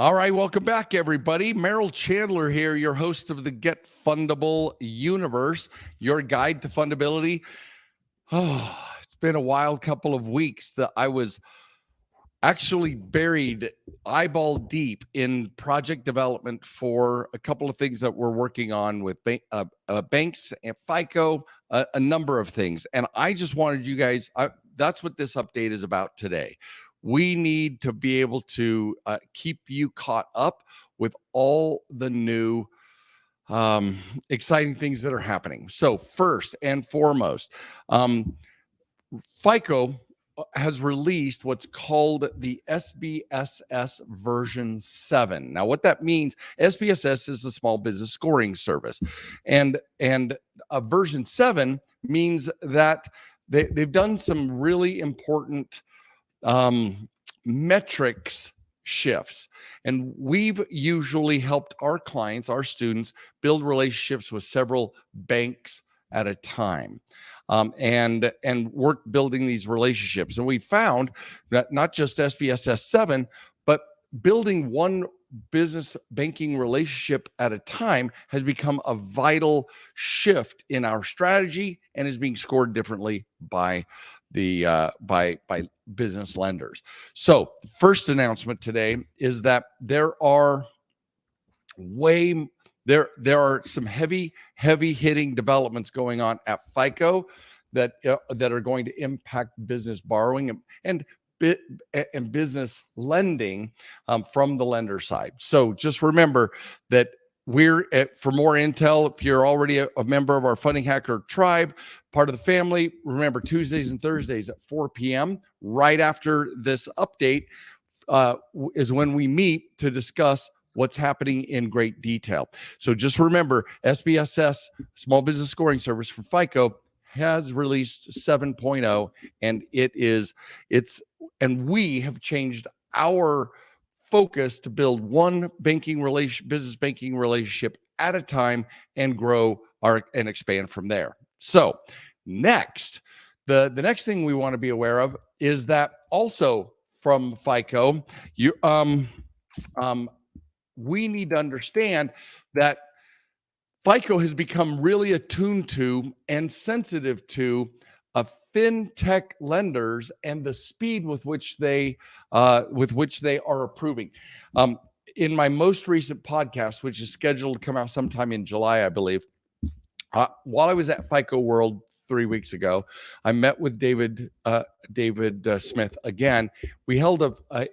All right, welcome back, everybody. Merrill Chandler here, your host of the Get Fundable universe, your guide to fundability. Oh, it's been a wild couple of weeks that I was actually buried eyeball deep in project development for a couple of things that we're working on with banks and FICO, a number of things. And I just wanted you guys, that's what this update is about today. We need to be able to keep you caught up with all the new exciting things that are happening. So first and foremost, FICO has released what's called the SBSS version 7. Now, what that means, SBSS is the Small Business Scoring Service, and version 7 means that they've done some really important metrics shifts. And we've usually helped our clients, our students, build relationships with several banks at a time, and work building these relationships. And we found that not just SBSS 7, but building one business banking relationship at a time has become a vital shift in our strategy and is being scored differently by the by business lenders. So first announcement today is that there are some heavy hitting developments going on at FICO that are going to impact business borrowing and business lending from the lender side. So just remember that for more intel, if you're already a member of our Funding Hacker tribe, part of the family, remember Tuesdays and Thursdays at 4 p.m. right after this update is when we meet to discuss what's happening in great detail. So just remember, SBSS, Small Business Scoring Service for FICO, has released 7.0, and we have changed our focus to build one business banking relationship at a time and grow and expand from there. So next, the next thing we want to be aware of is that also from FICO, we need to understand that FICO has become really attuned to and sensitive to fintech lenders and the speed with which they are approving. In my most recent podcast, which is scheduled to come out sometime in July, I believe, while I was at FICO World 3 weeks ago, I met with David Smith again. We held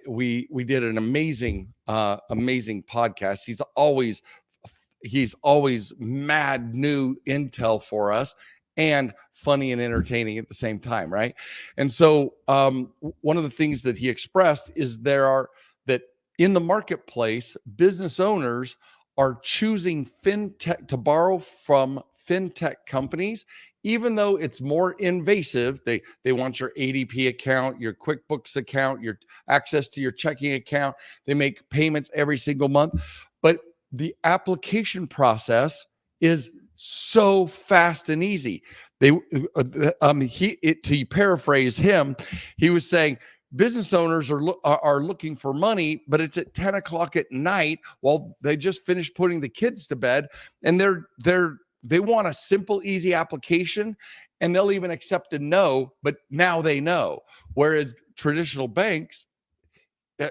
we did an amazing podcast. He's always mad new intel for us, and funny and entertaining at the same time, right? And so one of the things that he expressed is that in the marketplace, business owners are choosing fintech to borrow from fintech companies, even though it's more invasive. They want your ADP account, your QuickBooks account, your access to your checking account. They make payments every single month, but the application process is so fast and easy. To paraphrase him, he was saying business owners are looking for money, but it's at 10 o'clock at night while they just finished putting the kids to bed, and they want a simple, easy application, and they'll even accept a no, but now they know. Whereas traditional banks,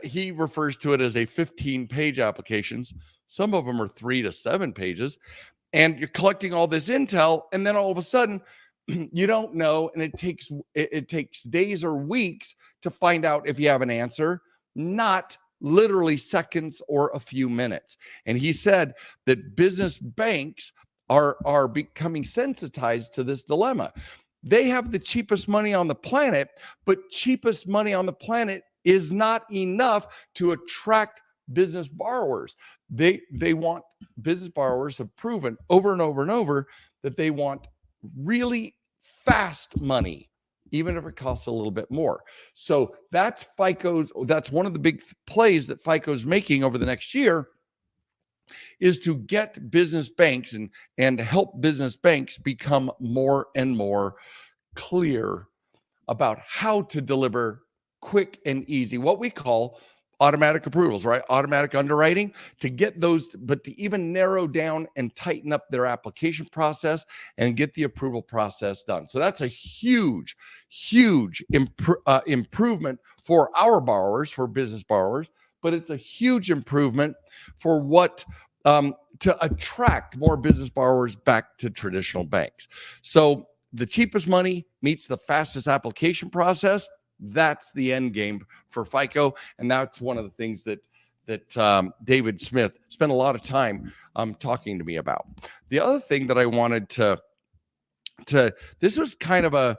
he refers to it as a 15-page applications. Some of them are 3 to 7 pages. And you're collecting all this intel, and then all of a sudden, you don't know, and it takes days or weeks to find out if you have an answer, not literally seconds or a few minutes. And he said that business banks are becoming sensitized to this dilemma. They have the cheapest money on the planet, but cheapest money on the planet is not enough to attract business borrowers. Business borrowers have proven over and over and over that they want really fast money, even if it costs a little bit more. So that's one of the big plays that FICO's making over the next year, is to get business banks and help business banks become more and more clear about how to deliver quick and easy, what we call automatic approvals, right? Automatic underwriting to get those, but to even narrow down and tighten up their application process and get the approval process done. So that's a huge, huge improvement for our borrowers, for business borrowers, but it's a huge improvement for what to attract more business borrowers back to traditional banks. So the cheapest money meets the fastest application process. That's the end game for FICO, and that's one of the things that David Smith spent a lot of time talking to me about. The other thing that I wanted to this was kind of a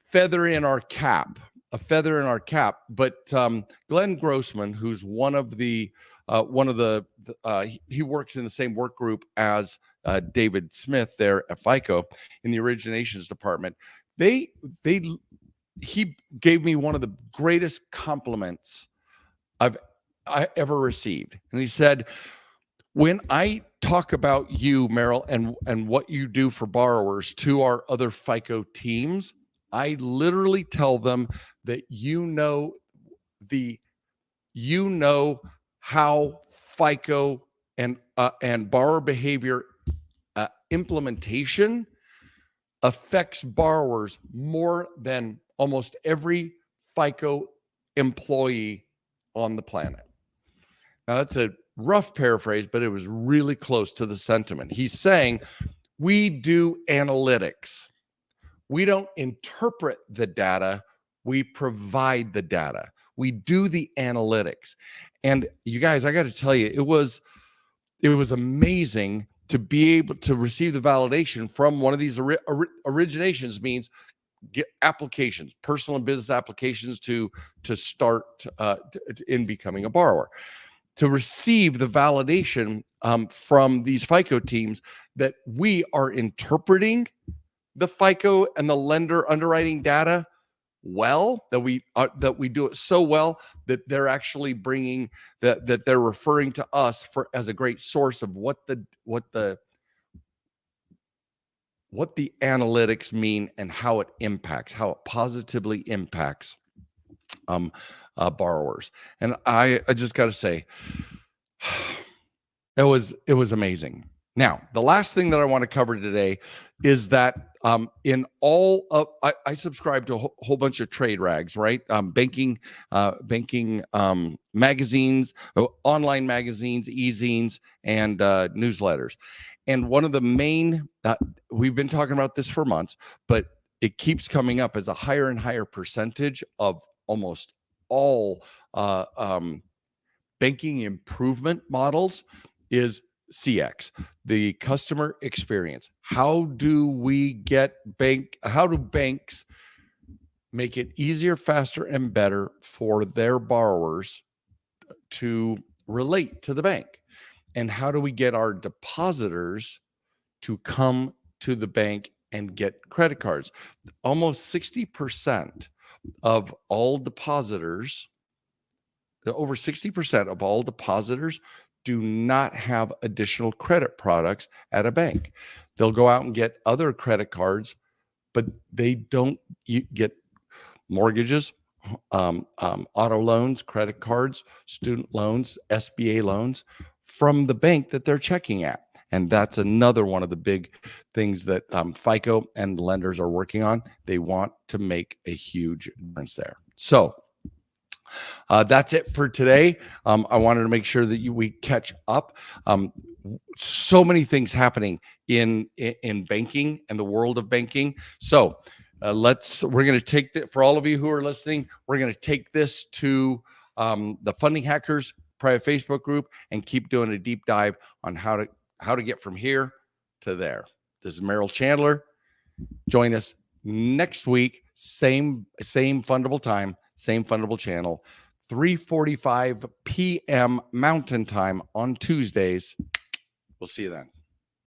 feather in our cap, but Glenn Grossman, who's one of the he works in the same work group as David Smith there at FICO in the originations department. He gave me one of the greatest compliments I ever received. And he said, when I talk about you, Merrill, and what you do for borrowers to our other FICO teams, I literally tell them that you know how FICO and borrower behavior implementation affects borrowers more than almost every FICO employee on the planet. Now, that's a rough paraphrase, but it was really close to the sentiment. He's saying, we do analytics. We don't interpret the data. We provide the data. We do the analytics. And you guys, I got to tell you, it was amazing to be able to receive the validation from one of these originations, means get applications, personal and business applications to start in becoming a borrower, to receive the validation from these FICO teams that we are interpreting the FICO and the lender underwriting data well, that we do it so well that they're actually bringing that they're referring to us as a great source of what the analytics mean and how it positively impacts borrowers. And I just got to say, it was amazing. Now, the last thing that I want to cover today is that in all of, I subscribe to a whole bunch of trade rags, right? Banking magazines, online magazines, e-zines, and newsletters. And one of the main, we've been talking about this for months, but it keeps coming up as a higher and higher percentage of almost all banking improvement models is CX, the customer experience. How do banks make it easier, faster, and better for their borrowers to relate to the bank? And how do we get our depositors to come to the bank and get credit cards? Almost 60% of all depositors, over 60% of all depositors do not have additional credit products at a bank. They'll go out and get other credit cards, but they don't get mortgages, auto loans, credit cards, student loans, SBA loans from the bank that they're checking at. And that's another one of the big things that FICO and lenders are working on. They want to make a huge difference there. So that's it for today. I wanted to make sure that we catch up. So many things happening in banking and the world of banking. So we're going to take that for all of you who are listening. We're going to take this to the Funding Hackers private Facebook group and keep doing a deep dive on how to get from here to there. This is Merrill Chandler. Join us next week. Same Fundable time, same Fundable channel, 3:45 p.m. Mountain Time on Tuesdays. We'll see you then.